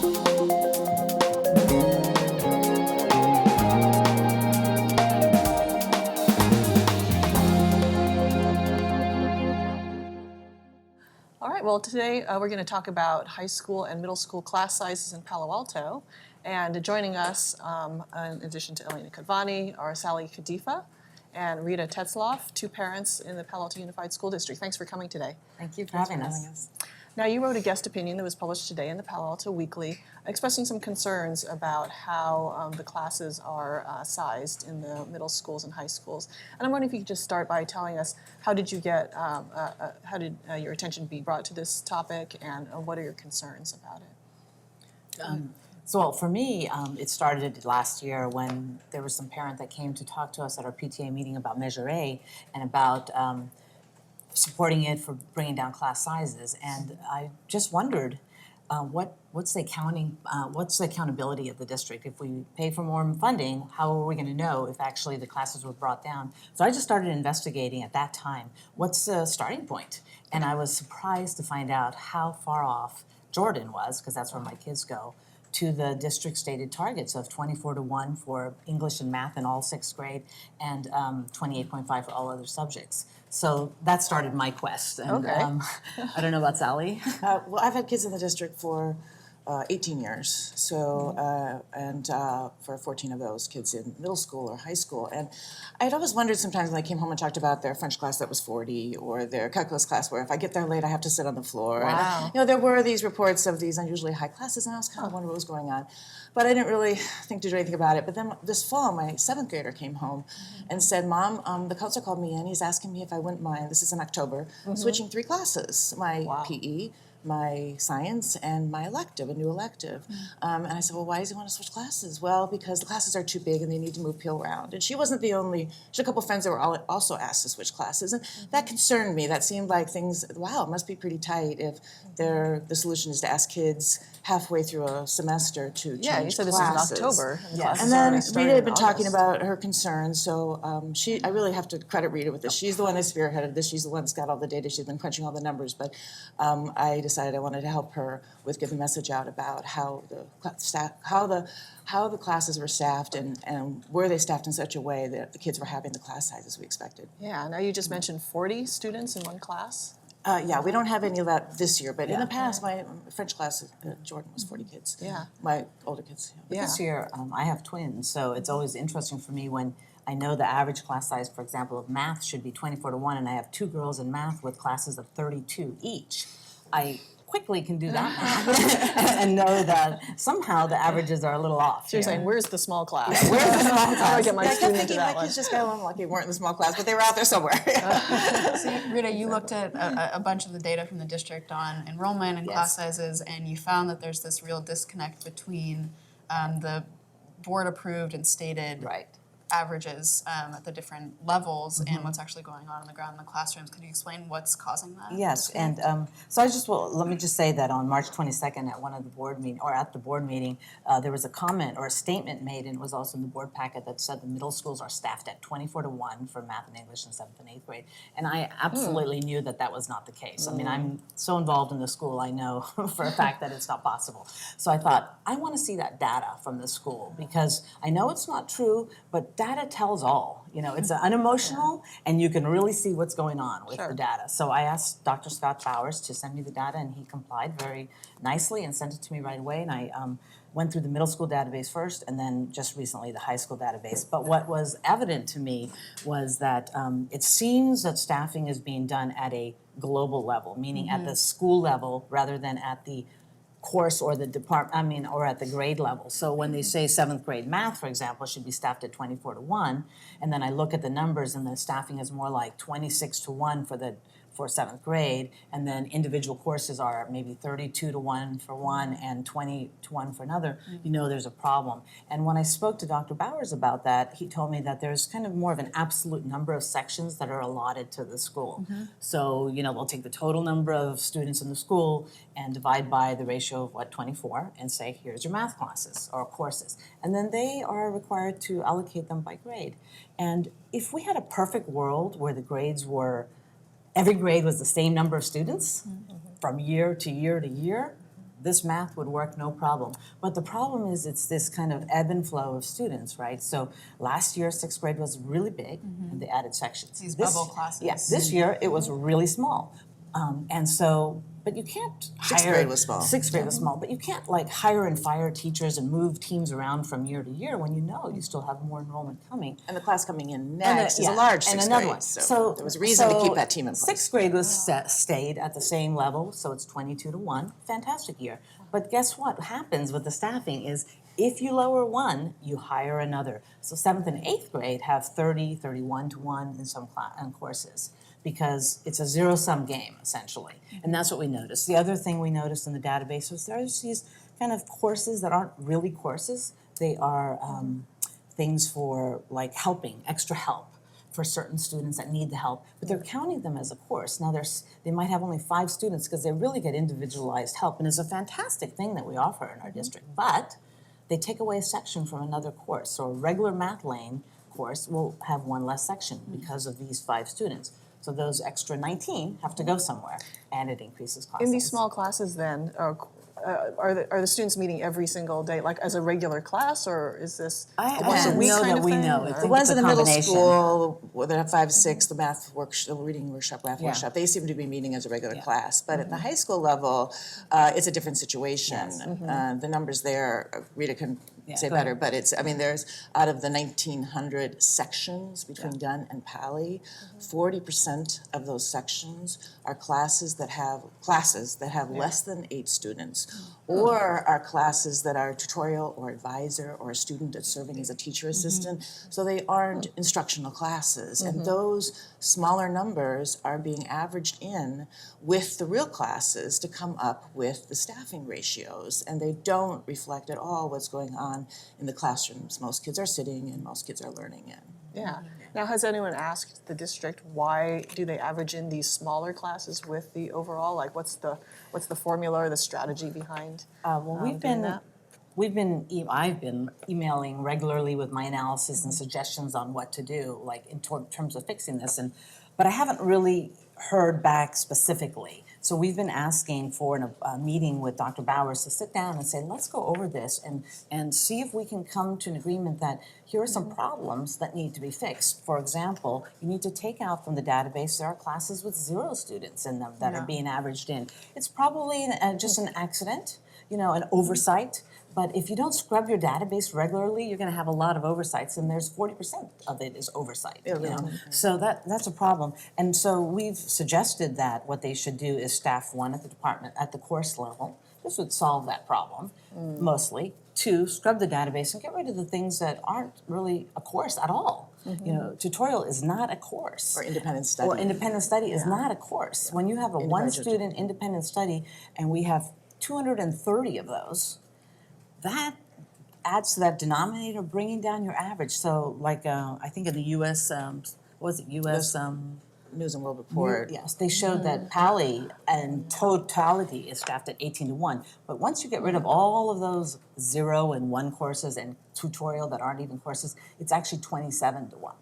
All right, well, today we're going to talk about high school and middle school class sizes in Palo Alto. And joining us, in addition to Elena Kadvany, are Sally Kadifa and Rita Tetzlaff, two parents in the Palo Alto Unified School District. Thanks for coming today. Thank you for having us. Now, you wrote a guest opinion that was published today in the Palo Alto Weekly, expressing some concerns about how the classes are sized in the middle schools and high schools. And I'm wondering if you could just start by telling us how did you get, how did your attention be brought to this topic, and what are your concerns about it? So for me, it started last year when there was some parent that came to talk to us at our PTA meeting about Measure A and about supporting it for bringing down class sizes, and I just wondered what's the accountability of the district? If we pay for more funding, how are we going to know if actually the classes were brought down? So I just started investigating at that time. What's the starting point? And I was surprised to find out how far off Jordan was, because that's where my kids go, to the district stated targets of 24-1 for English and math in all sixth grade and 28.5 for all other subjects. So that started my quest. And, okay. I don't know about Sally. Well, I've had kids in the district for 18 years, so and for 14 of those kids in middle school or high school. And I'd always wondered sometimes when I came home and talked about their French class that was 40 or their calculus class where if I get there late I have to sit on the floor. Wow. And, there were these reports of these unusually high classes, and I was kind of wondering what was going on. But I didn't really think to do anything about it. But then this fall, my 7th grader came home and said, Mom, the counselor called me in. He's asking me if I wouldn't mind, this is in October, switching 3 classes, my PE, my science, and my elective, a new elective. And I said, well, why does he want to switch classes? Well, because the classes are too big and they need to move people around. And she wasn't the only, she had a couple friends that were also asked to switch classes. And that concerned me. That seemed like things, wow, it must be pretty tight if the solution is to ask kids halfway through a semester to change Yeah, you said classes. this is in October. Yes. And then Rita had been talking about her concerns, so I really have to credit Rita with this. She's the one that spearheaded this. She's the one that's got all the data. She's been crunching all the numbers. But I decided I wanted to help her with getting the message out about how the classes were staffed and were they staffed in such a way that the kids were having the class sizes we expected. Yeah, now you just mentioned 40 students in one class. Yeah, we don't have any of that this year, but in the past, my French class, Jordan, was 40 kids. Yeah. My older kids. Yeah. This year, I have twins, so it's always interesting for me when I know the average class size, for example, of math should be 24-1, and I have 2 girls in math with classes of 32 each. I quickly can do that math and know that somehow the averages are a little off. So you're saying, where's the small class? Where's the small class? How do I get my I kept student into thinking that my one? kids just got along like they weren't in the small class, but they were out there somewhere. So, Rita, you looked at a bunch of the data from the district on enrollment and class sizes, and you found that there's this real disconnect between the board-approved and stated averages at the different levels and what's actually going on the ground in the classrooms. Could you explain what's causing that? Yes, and so let me just say that on March 22nd at one of the board meeting, or at the board meeting, there was a comment or a statement made, and it was also in the board packet, that said the middle schools are staffed at 24-1 for math and English in 7th and 8th grade. And I absolutely knew that that was not the case. I mean, I'm so involved in the school, I know for a fact that it's not possible. So I thought, I want to see that data from the school, because I know it's not true, but data tells all. It's unemotional, and you can really see what's going on with the data. So I asked Dr. Scott Bowers to send me the data, and he complied very nicely and sent it to me right away. And I went through the middle school database first, and then just recently the high school database. But what was evident to me was that it seems that staffing is being done at a global level, meaning at the school level rather than at the course or the or at the grade level. So when they say 7th grade math, for example, should be staffed at 24-1, and then I look at the numbers and the staffing is more like 26-1 for 7th grade, and then individual courses are maybe 32-1 for one and 20-1 for another, there's a problem. And when I spoke to Dr. Bowers about that, he told me that there's kind of more of an absolute number of sections that are allotted to the school. So, they'll take the total number of students in the school and divide by the ratio of 24, and say, here's your math classes or courses. And then they are required to allocate them by grade. And if we had a perfect world where the grades were every grade was the same number of students from year to year to year, this math would work no problem. But the problem is it's this kind of ebb and flow of students, right? So last year, 6th grade was really big, and they added sections. These bubble classes. Yeah, this year it was really small. And so, but you can't hire. 6th grade was small. 6th grade was small, but you can't like hire and fire teachers and move teams around from year to year when you know you still have more enrollment coming. And the class coming in next is a large 6th grade, so there was a reason to keep that team in place. 6th grade was stayed at the same level, so it's 22-1, fantastic year. But guess what happens with the staffing is if you lower one, you hire another. So 7th and 8th grade have 30, 31-1 in some courses, because it's a zero-sum game, essentially. And that's what we noticed. The other thing we noticed in the database was there's these kind of courses that aren't really courses. They are things for like helping, extra help for certain students that need the help, but they're counting them as a course. Now they might have only 5 students because they really get individualized help, and it's a fantastic thing that we offer in our district, but they take away a section from another course. So a regular math lane course will have one less section because of these 5 students. So those extra 19 have to go somewhere, and it increases class In these size. small classes then, are the students meeting every single day, like as a regular class, or is this I once a don't week know kind that of we thing? know. or- It's The ones in the middle combination. school, whether at 5, 6, the math workshop, the reading workshop, math Yeah. workshop, they seem to be meeting as a regular Yeah. class. But at the high school level, it's a different situation. The numbers there, Rita can say go better, ahead. but it's, I mean, there's, out of the 1,900 sections between Dunn and Pali, 40% of those sections are classes that have less than 8 students, or are classes that are tutorial or advisor or a student that's serving as a teacher assistant. So they aren't instructional classes, and those smaller numbers are being averaged in with the real classes to come up with the staffing ratios, and they don't reflect at all what's going on in the classrooms most kids are sitting and most kids are learning in. Yeah. Now, has anyone asked the district why do they average in these smaller classes with the overall? Like, what's the formula or the strategy behind Well, doing that? I've been emailing regularly with my analysis and suggestions on what to do, like in terms of fixing this, but I haven't really heard back specifically. So we've been asking for a meeting with Dr. Bowers to sit down and say, let's go over this and see if we can come to an agreement that here are some problems that need to be fixed. For example, you need to take out from the database, there are classes with 0 students in them that are being averaged in. It's probably just an accident, an oversight. But if you don't scrub your database regularly, you're going to have a lot of oversights, and there's 40% of it is oversight. So that's a problem. And so we've suggested that what they should do is staff 1 at the department at the course level. This would solve that problem mostly. 2, scrub the database and get rid of the things that aren't really a course at all. Tutorial is not a course. Or independent study. Or independent study is not a course. When you have a one-student independent study and we have 230 of those, that adds to that denominator, bringing down your average. So, like I think in the U.S., what was it? U.S. News and World Report. Yes, they showed that Pali and totality is staffed at 18-1. But once you get rid of all of those 0 and 1 courses and tutorial that aren't even courses, it's actually 27-1.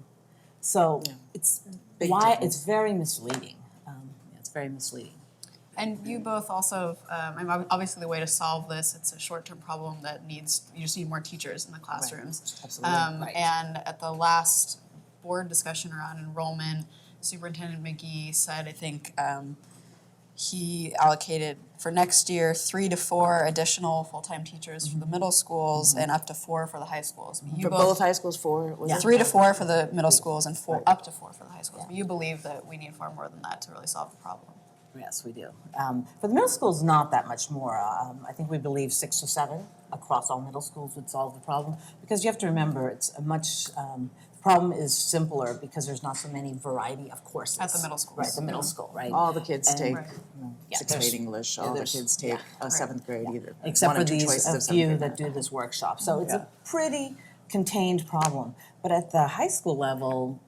So it's difference. very misleading. It's very misleading. And you both also, obviously the way to solve this, it's a short-term problem that you just need more teachers in the classrooms. Absolutely. And at the last board discussion around enrollment, Superintendent McGee said, I think, he allocated for next year 3 to 4 additional full-time teachers for the middle schools and up to 4 for the high schools. You For both high schools, 4? Was it? 3 to 4 for the middle schools and up to 4 for the high schools. But you believe that we need far more than that to really solve the problem. Yes, we do. For the middle schools, not that much more. I think we believe 6 to 7 across all middle schools would solve the problem, because you have to remember it's a much, the problem is simpler because there's not so many variety of courses. At the middle schools. Right, the middle school, right. All the kids And- take Right. Yeah, 6th grade English, all the there's- kids take 7th grade either. Except one for or two these choices of a 7th few grade that math. do this workshop. So it's a pretty contained problem. But at the high school level,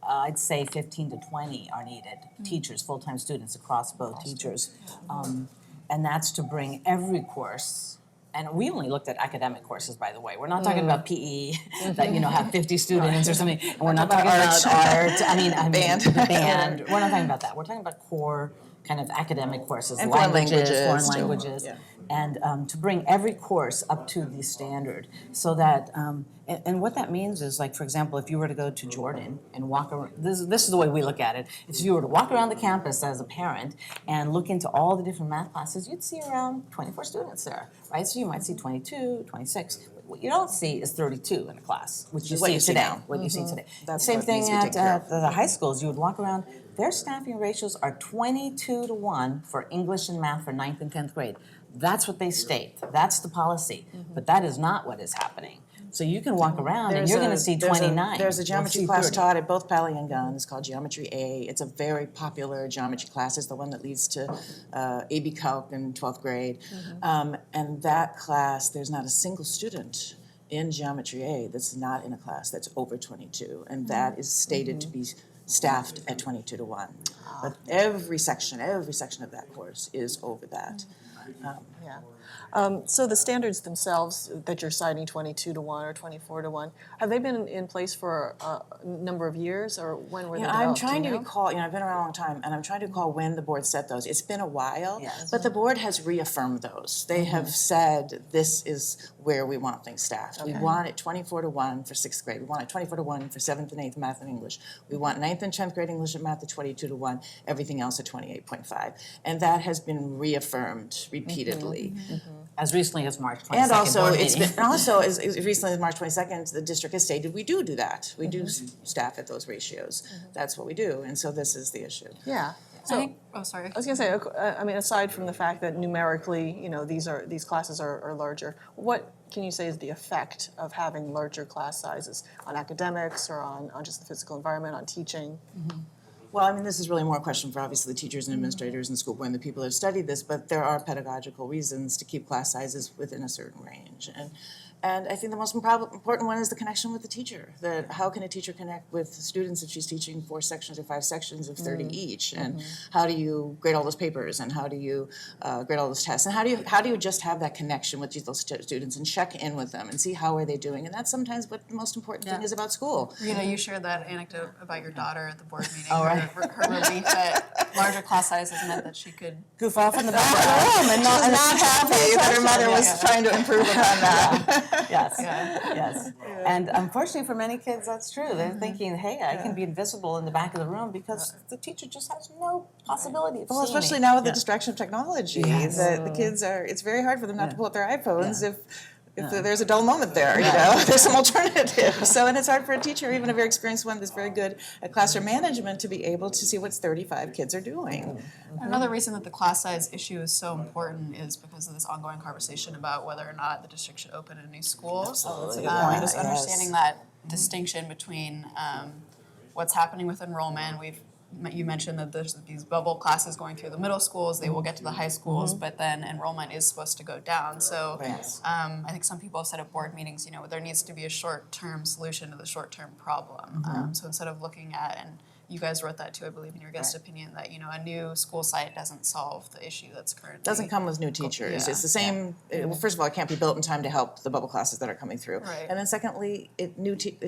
I'd say 15 to 20 are needed, teachers, full-time students across both teachers. And that's to bring every course, and we only looked at academic courses, by the way. We're not talking about PE that, have 50 students or something. And we're not talking about art, Band. the band. We're not talking about that. We're talking about core kind of academic courses, And foreign languages, foreign too. languages. Yeah. and to bring every course up to the standard so that, and what that means is, like, for example, if you were to go to Jordan and walk around, this is the way we look at it. If you were to walk around the campus as a parent and look into all the different math classes, you'd see around 24 students there, right? So you might see 22, 26. What you don't see is 32 in a class, which you What see you see today. now. What you see today. That's Same what thing needs to be at taken care of. the high schools. You would walk around. Their staffing ratios are 22 to 1 for English and math for 9th and 10th grade. That's what they state. That's the policy. But that is not what is happening. So you can walk around and you're going to see 29. There's a You'll geometry see class 30. taught at both Palo and Gun. It's called Geometry A. It's a very popular geometry class. It's the one that leads to AB Calc in 12th grade. And that class, there's not a single student in Geometry A that's not in a class that's over 22. And that is stated to be staffed at 22 to 1. But every section of that course is over that. Yeah. So the standards themselves that you're citing, 22 to 1 or 24 to 1, have they been in place for a number of years, or when were they developed? I'm trying Do to you know? recall, I've been around a long time, and I'm trying to recall when the board set those. It's been a while, Yes. but the board has reaffirmed those. They have said, this is where we want things staffed. We want it 24 to 1 for 6th grade. We want it 24 to 1 for 7th and 8th math and English. We want 9th and 10th grade English and math at 22 to 1, everything else at 28.5. And that has been reaffirmed repeatedly. As recently as March 22nd And also, board it's meeting. been, and also, as recently as March 22nd, the district has stated, we do that. We do staff at those ratios. That's what we do, and so this is the issue. Yeah. I So think, oh, sorry. I was going to say, I mean, aside from the fact that numerically, these classes are larger, what can you say is the effect of having larger class sizes on academics or on just the physical environment, on teaching? Well, I mean, this is really more a question for obviously the teachers and administrators and school board and the people who have studied this, but there are pedagogical reasons to keep class sizes within a certain range. And I think the most important one is the connection with the teacher. That how can a teacher connect with students if she's teaching 4 sections or 5 sections of 30 each? And how do you grade all those papers? And how do you grade all those tests? And how do you just have that connection with those students and check in with them and see how are they doing? And that's sometimes what the most important thing is about school. Rita, you shared that anecdote about your daughter at the board meeting. Oh, right. Her relief that larger class sizes meant that she could. Goof off in the back of the room and not happy that her mother was trying to improve upon that. Yes, Yeah. yes. And unfortunately for many kids, that's true. They're thinking, hey, I can be invisible in the back of the room because the teacher just has no possibility of Well, seeing especially me. now with the distraction of technology, Yes. that the kids it's very hard for them not to pull up their iPhones Yeah. if there's a dull moment there, there's some alternatives. So, and it's hard for a teacher, even a very experienced one that's very good at classroom management, to be able to see what 35 kids are doing. Another reason that the class size issue is so important is because of this ongoing conversation about whether or not the district should open a new school. Absolutely. Just understanding that distinction between what's happening with enrollment. You mentioned that there's these bubble classes going through the middle schools. They will get to the high schools, but then enrollment is supposed to go down. So Yes. I think some people have said at board meetings, there needs to be a short-term solution to the short-term problem. So instead of looking at, and you guys wrote that too, I believe, in your guest opinion, that a new school site doesn't solve the issue that's currently. Doesn't come with new teachers. Yeah. It's the same. Well, first of all, it can't be built in time to help the bubble classes that are coming through. Right. And then secondly, it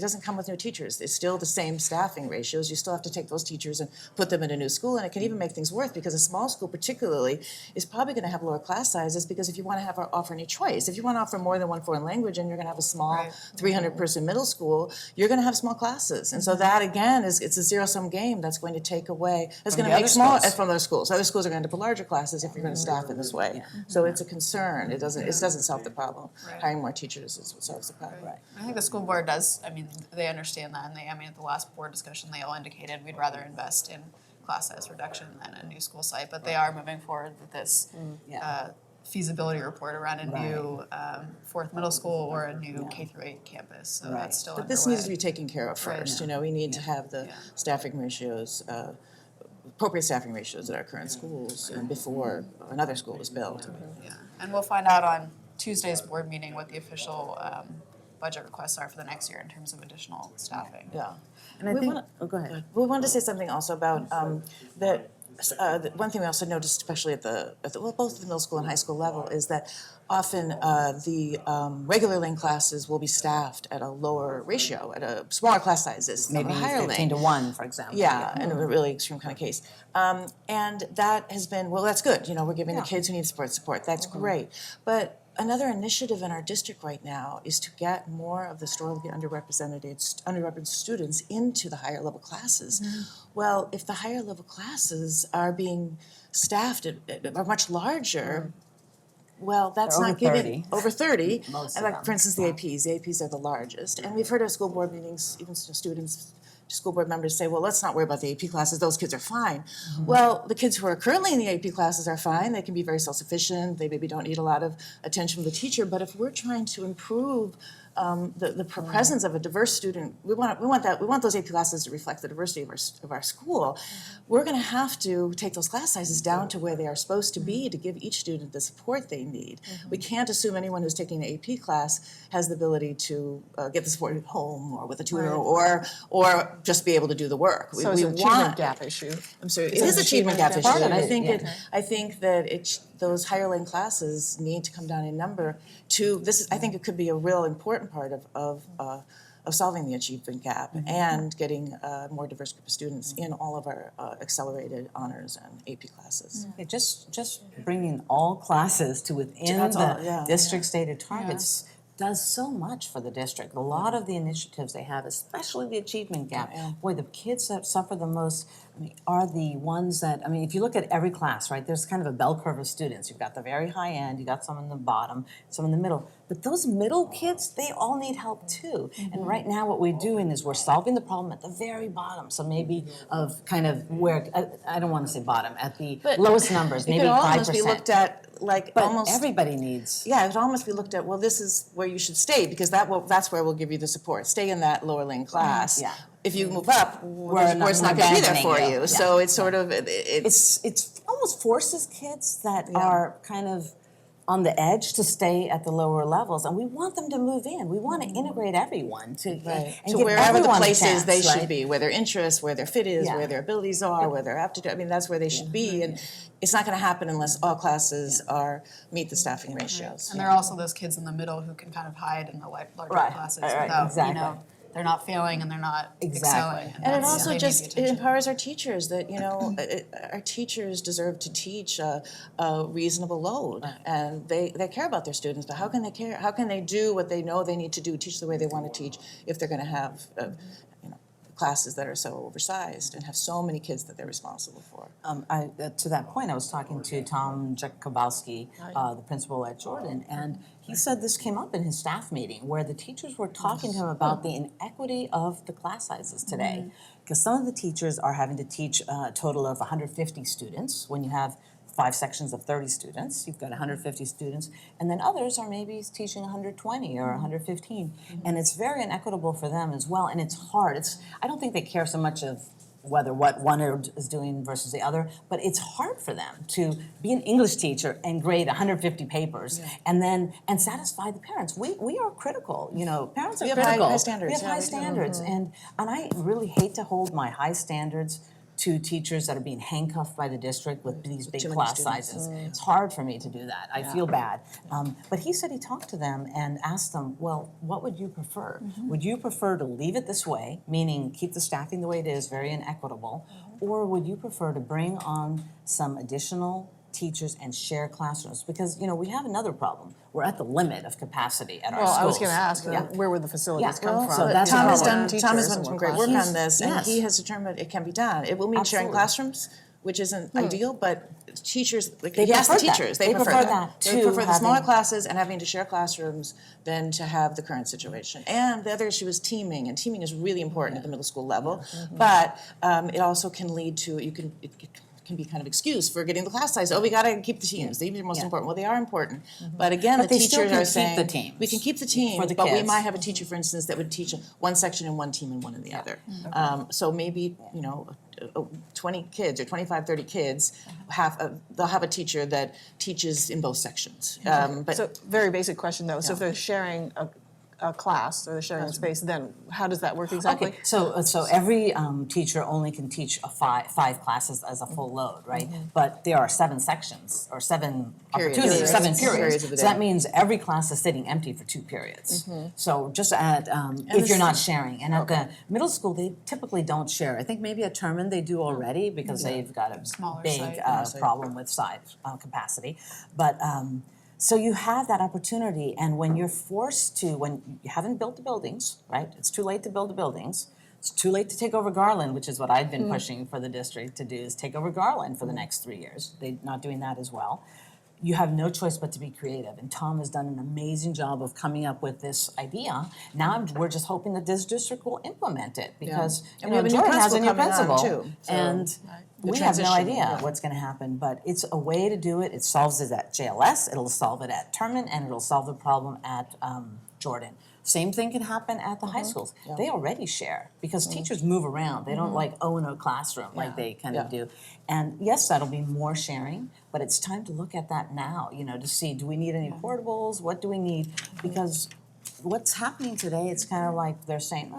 doesn't come with new teachers. It's still the same staffing ratios. You still have to take those teachers and put them in a new school, and it can even make things worse because a small school, particularly, is probably going to have lower class sizes because if you want to offer any choice, if you want to offer more than one foreign language and you're going to have a small Right. 300-person middle school, you're going to have small classes, and so that again it's a zero-sum game that's going to take away. It's going to the make other small schools. from other schools. Other schools are going to end up with larger classes if you're going to staff in this way. So it's a concern. It doesn't solve the problem. Right. Hiring more teachers is what solves the problem. Right. I think the school board does, they understand that, and at the last board discussion, they all indicated we'd rather invest in class size reduction than a new school site, but they are moving forward with this feasibility report around a new 4th middle school or a new K-8 campus, so that's still But this underway. needs to be taken care of first. We need to have the staffing ratios, appropriate staffing ratios at our current schools before another school is built. Yeah, and we'll find out on Tuesday's board meeting what the official budget requests are for the next year in terms of additional staffing. Yeah. And I We think, wanna- go ahead. We wanted to say something also about that one thing we also noticed, especially at both the middle school and high school level, is that often the regular lane classes will be staffed at a lower ratio, at a smaller class sizes than Maybe the higher 15 to lane. 1, for example. Yeah, in a really extreme kind of case. And that has been, well, that's good, we're giving the Yeah. kids who need support, that's great. But another initiative in our district right now is to get more of the historically underrepresented students into the higher level classes. Well, if the higher level classes are being staffed are much larger, well, that's They're not over giving 30. over 30. Most And of like, for them. instance, the APs are the largest. And we've heard of school board meetings, even students, school board members say, well, let's not worry about the AP classes, those kids are fine. Well, the kids who are currently in the AP classes are fine, they can be very self-sufficient, they maybe don't need a lot of attention from the teacher, but if we're trying to improve the presence of a diverse student, we want those AP classes to reflect the diversity of our school. We're going to have to take those class sizes down to where they are supposed to be to give each student the support they need. We can't assume anyone who's taking an AP class has the ability to get the support at home or with a tutor or just be able to do the work. So it's an achievement gap issue. I'm sorry, it It's an is an achievement gap issue, gap and I issue. think Yeah. I think that those higher lane classes need to come down in number. I think it could be a real important part of solving the achievement gap and getting a more diverse group of students in all of our accelerated honors and AP classes. Yeah, just bringing all classes to within That's all, the yeah. district stated targets does so much for the district. A lot of the initiatives they have, especially the achievement gap, boy, the kids that suffer the most, are the ones that, if you look at every class, right, there's kind of a bell curve of students. You've got the very high end, you got some in the bottom, some in the middle. But those middle kids, they all need help too. And right now what we're doing is we're solving the problem at the very bottom. So maybe of kind of where, I don't want to say bottom, at the lowest numbers, maybe 5%. It could almost be looked at like But almost everybody needs. Yeah, it would almost be looked at, well, this is where you should stay, because that's where we'll give you the support. Stay in that lower lane class. Yeah. If you move up, We're it's not not going to be there abandoning for you. you. Yeah. So it's sort of, it's It's almost forces kids that are kind of on the edge to stay at the lower levels, and we want them to move in. We want to integrate everyone to and to give wherever the everyone a places chance, they right? should be, where their interests, where their fit is, Yeah. where their abilities are, where their aptitude. That's where they should be, and it's not going to happen unless all classes meet the staffing ratios. And there are also those kids in the middle who can kind of hide in the larger Right, classes right, without, exactly. they're not failing and they're not Exactly. excelling. And it that's- also they need just the it attention. empowers our teachers that our teachers deserve to teach a reasonable load, and they care about their students. But how can they care? How can they do what they know they need to do, teach the way they want to teach, if they're going to have classes that are so oversized and have so many kids that they're responsible for? To that point, I was talking to Tom Jakubowski, the principal at Jordan, and he said this came up in his staff meeting where the teachers were talking to him about the inequity of the class sizes today. Because some of the teachers are having to teach a total of 150 students when you have 5 sections of 30 students, you've got 150 students, and then others are maybe teaching 120 or 115, and it's very inequitable for them as well, and it's hard. I don't think they care so much of whether what one is doing versus the other, but it's hard for them to be an English teacher and grade 150 papers and satisfy the parents. We are critical, parents are We have critical. high standards, We have yeah, high we do. standards, and I really hate to hold my high standards to teachers that are being handcuffed by the district with these big too many class students. sizes. It's hard for me to do that. I feel bad. But he said he talked to them and asked them, well, what would you prefer? Would you prefer to leave it this way, meaning keep the staffing the way it is, very inequitable, or would you prefer to bring on some additional teachers and share classrooms? Because, we have another problem. We're at the limit of capacity at our schools. Well, I was going to ask, where would the facilities come from? so that's Tom the has problem. done some great work on this, and Yes. he has determined it can be done. It will mean sharing Absolutely. classrooms, which isn't ideal, but teachers, They he asked the prefer that. teachers, They prefer that They to prefer the smaller having- classes and having to share classrooms than to have the current situation. And the other issue is teaming, and teaming is really important at the middle school level, but it also can lead to, it can be kind of excuse for getting the class size. Oh, we got to keep the teams. These are most important. Well, they are important, but again, But the they still teachers can are keep saying the teams we can keep the teams, for the but we kids. might have a teacher, for instance, that would teach one section in one team and one in the other. So maybe 20 kids or 25, 30 kids they'll have a teacher that teaches in both sections. But So very basic question though. So if they're sharing a class or they're sharing a space, then how does that work exactly? Okay, so every teacher only can teach five classes as a full load, right? But there are 7 sections or 7 Periods. opportunities, 7 Periods. periods. Periods of the So that day. means every class is sitting empty for 2 periods. So just at if you're not sharing, and at the middle school they typically don't share. I think maybe at Terman they do already because they've got a Smaller big site. problem with size capacity, but. So you have that opportunity, and when you're forced to, when you haven't built the buildings, right? It's too late to build the buildings. It's too late to take over Garland, which is what I've been pushing for the district to do, is take over Garland for the next 3 years. They're not doing that as well. You have no choice but to be creative, and Tom has done an amazing job of coming up with this idea. Now we're just hoping that this district will implement it, because And we have a new Jordan has a new principal coming principal, on, too, so and the we have no transition, idea yeah. what's going to happen. But it's a way to do it. It solves it at JLS, it'll solve it at Terman, and it'll solve the problem at Jordan. Same thing can happen at the high schools. They already share because teachers move around. They don't like own a classroom like they kind of do. And yes, that'll be more sharing, but it's time to look at that now, you know, to see, do we need any portables? What do we need? Because what's happening today, it's kind of like they're saying,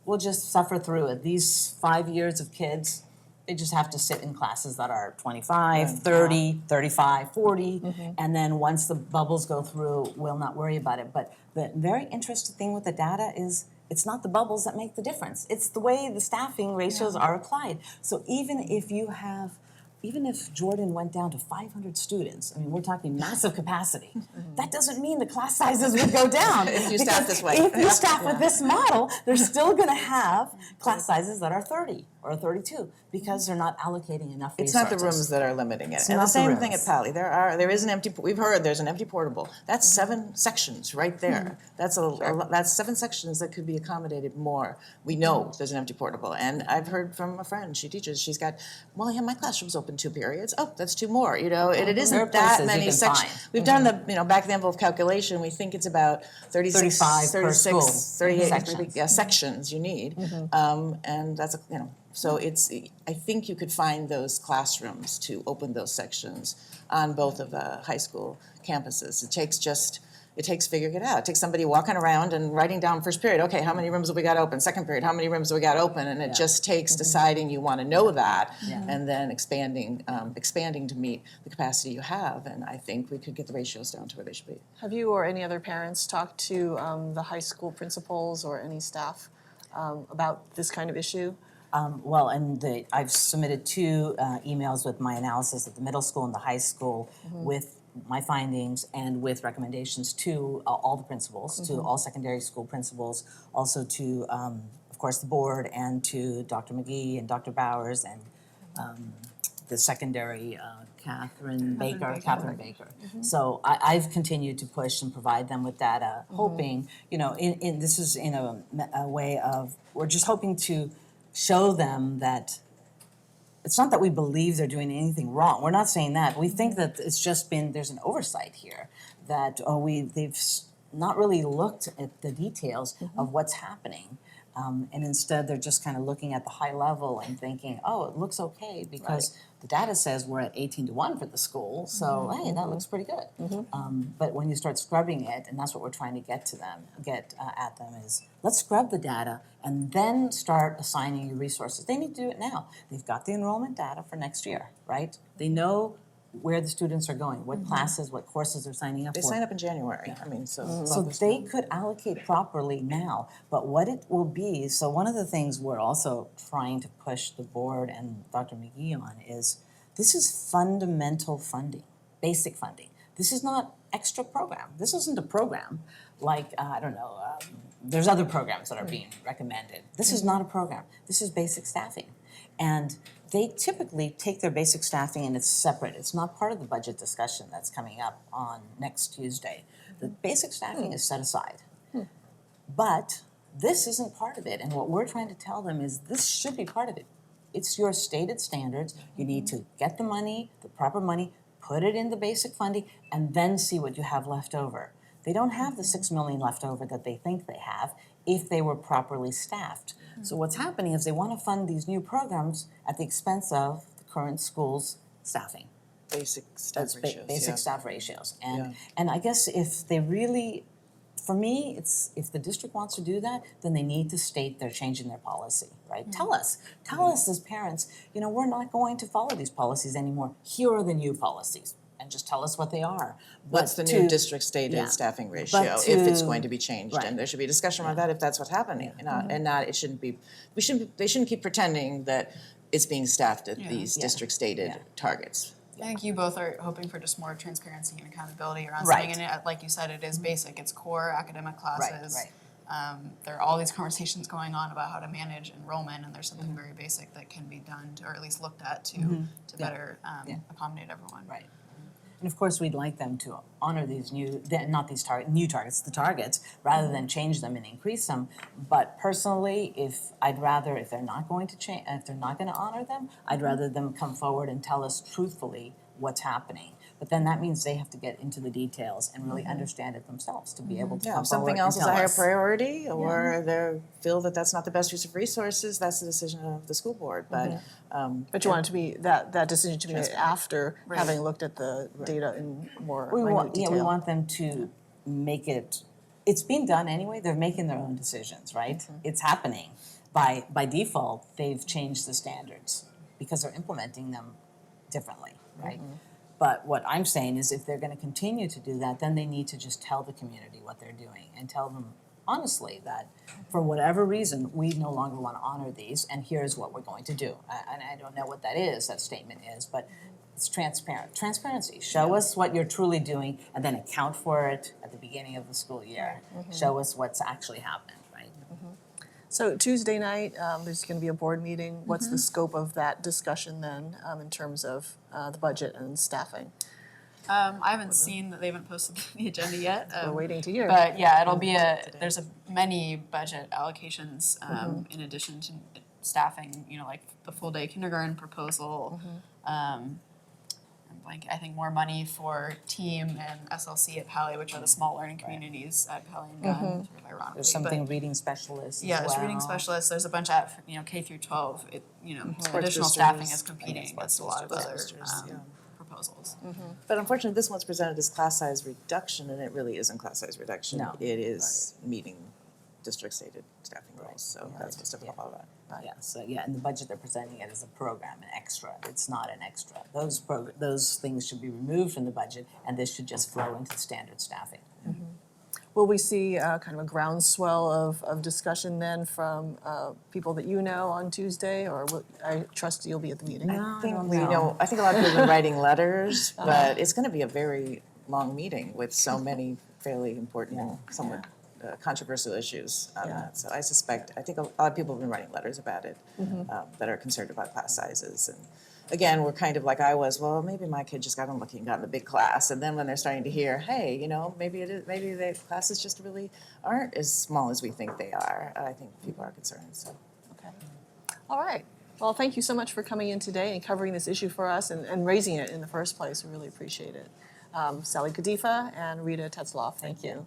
we'll just suffer through it. These 5 years of kids, they just have to sit in classes that are 25, 30, 35, 40, and then once the bubbles go through, we'll not worry about it. But the very interesting thing with the data is it's not the bubbles that make the difference. It's the way the staffing ratios are applied. So even if Jordan went down to 500 students, I mean, we're talking massive capacity, that doesn't mean the class sizes would go down. If you staff this way. If you staff with this model, they're still gonna have class sizes that are 30 or 32 because they're not allocating enough It's resources. not the rooms that are limiting it. And not the the same thing at rooms. Pali. There is an empty, we've heard there's an empty portable. That's 7 sections right there. That's that's 7 sections that could be accommodated more. We know there's an empty portable. And I've heard from a friend, she teaches, she's got, well, yeah, my classroom's open 2 periods. Oh, that's 2 more, you know, and it There are isn't that places you many can sections. find. We've done the, back of the envelope calculation, we think it's about 36, 35 per 36, school. 38 Sections. sections you need. And that's, so it's, I think you could find those classrooms to open those sections on both of the high school campuses. It takes figuring it out. It takes somebody walking around and writing down first period, okay, how many rooms have we got open? Second period, how many rooms have we got open? And it just takes deciding you want to know that and then expanding to meet the capacity you have. And I think we could get the ratios down to where they should be. Have you or any other parents talked to the high school principals or any staff about this kind of issue? I've submitted 2 emails with my analysis at the middle school and the high school with my findings and with recommendations to all the principals, to all secondary school principals, also to, of course, the board and to Dr. McGee and Dr. Bowers and the secondary Catherine Baker. So I've continued to push and provide them with data, hoping, this is in a way of, we're just hoping to show them that it's not that we believe they're doing anything wrong. We're not saying that. We think that it's just been, there's an oversight here, that they've not really looked at the details of what's happening. And instead, they're just kind of looking at the high level and thinking, oh, it looks okay because the data says we're at 18-1 for the school, so hey, that looks pretty good. But when you start scrubbing it, and that's what we're trying to get at them is, let's scrub the data and then start assigning you resources. They need to do it now. They've got the enrollment data for next year, right? They know where the students are going, what classes, what courses they're signing up They for. sign up in January, So they could allocate properly now, but what it will be, so one of the things we're also trying to push the board and Dr. McGee on is, this is fundamental funding, basic funding. This is not extra program. This isn't a program like, there's other programs that are being recommended. This is not a program. This is basic staffing. And they typically take their basic staffing and it's separate. It's not part of the budget discussion that's coming up on next Tuesday. The basic staffing is set aside. But this isn't part of it. And what we're trying to tell them is this should be part of it. It's your stated standards. You need to get the money, the proper money, put it in the basic funding, and then see what you have left over. They don't have the $6 million left over that they think they have if they were properly staffed. So what's happening is they want to fund these new programs at the expense of the current school's staffing. basic staff ratios. Basic staff ratios. And I guess if they really for me, it's, if the district wants to do that, then they need to state they're changing their policy, right? Tell us as parents, we're not going to follow these policies anymore. Here are the new policies, and just tell us what they are. What's the new district stated staffing ratio, if it's going to be changed? right. And there should be a discussion about that if that's what's happening, and not, it shouldn't be, they shouldn't keep pretending that it's being staffed at these district stated targets. I think you both are hoping for just more transparency and accountability around Right. something, and like you said, it is basic. It's core academic classes. Right. There are all these conversations going on about how to manage enrollment, and there's something very basic that can be done, or at least looked at to better accommodate everyone. Right. And of course, we'd like them to honor these new targets, the targets, rather than change them and increase them. But personally, if they're not going to change, if they're not going to honor them, I'd rather them come forward and tell us truthfully what's happening. But then that means they have to get into the details and really understand it themselves to be able to come If forward something and else is a tell higher us. priority, or they feel that that's not the best use of resources, that's the decision of the school board, but. But you want it to be, that decision to be made after having looked at the data in more minute detail. We want them to make it, it's being done anyway, they're making their own decisions, right? It's happening. By default, they've changed the standards because they're implementing them differently, right? But what I'm saying is if they're going to continue to do that, then they need to just tell the community what they're doing and tell them honestly that for whatever reason, we no longer want to honor these, and here's what we're going to do. And I don't know what that statement is, but it's transparent. Transparency. Show us what you're truly doing, and then account for it at the beginning of the school year. Show us what's actually happened, right? So Tuesday night, there's going to be a board meeting. What's the scope of that discussion then, in terms of the budget and staffing? I haven't seen that they haven't posted the agenda yet. We're waiting to hear. But yeah, it'll be there's many budget allocations in addition to staffing, like the full day kindergarten proposal. I think more money for team and SLC at Pali, which are the small learning communities at Pali and Gunn, sort of ironically. There's something reading specialists Yeah, as there's well. reading specialists. There's a bunch at K through 12. Additional boosters, staffing is competing against a lot of sports other boosters, proposals. But unfortunately, this one's presented as class size reduction, and it really isn't class size reduction. No. It is meeting district stated staffing goals, so that's what's difficult about that. Yeah, so and the budget they're presenting it as a program, an extra. It's not an extra. Those things should be removed from the budget, and this should just flow into standard staffing. Will we see kind of a groundswell of discussion then from people that you know on Tuesday, or I trust you'll be at the meeting? I think I think a lot of people have been writing letters, but it's going to be a very long meeting with so many fairly important and somewhat controversial issues on that. So I think a lot of people have been writing letters about it that are concerned about class sizes. And again, we're kind of like I was, well, maybe my kid just got unlucky and got in a big class. And then when they're starting to hear, hey, maybe the classes just really aren't as small as we think they are, I think people are concerned. So. Okay. All right. Well, thank you so much for coming in today and covering this issue for us and raising it in the first place. We really appreciate it. Sally Kadifa and Rita Tetzlaff, thank you.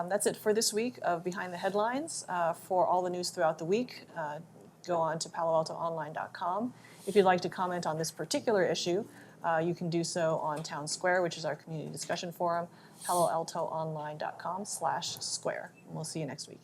That's it for this week of Behind the Headlines. For all the news throughout the week, go on to paloaltoonline.com. If you'd like to comment on this particular issue, you can do so on Town Square, which is our community discussion forum, paloaltoonline.com/square. And we'll see you next week.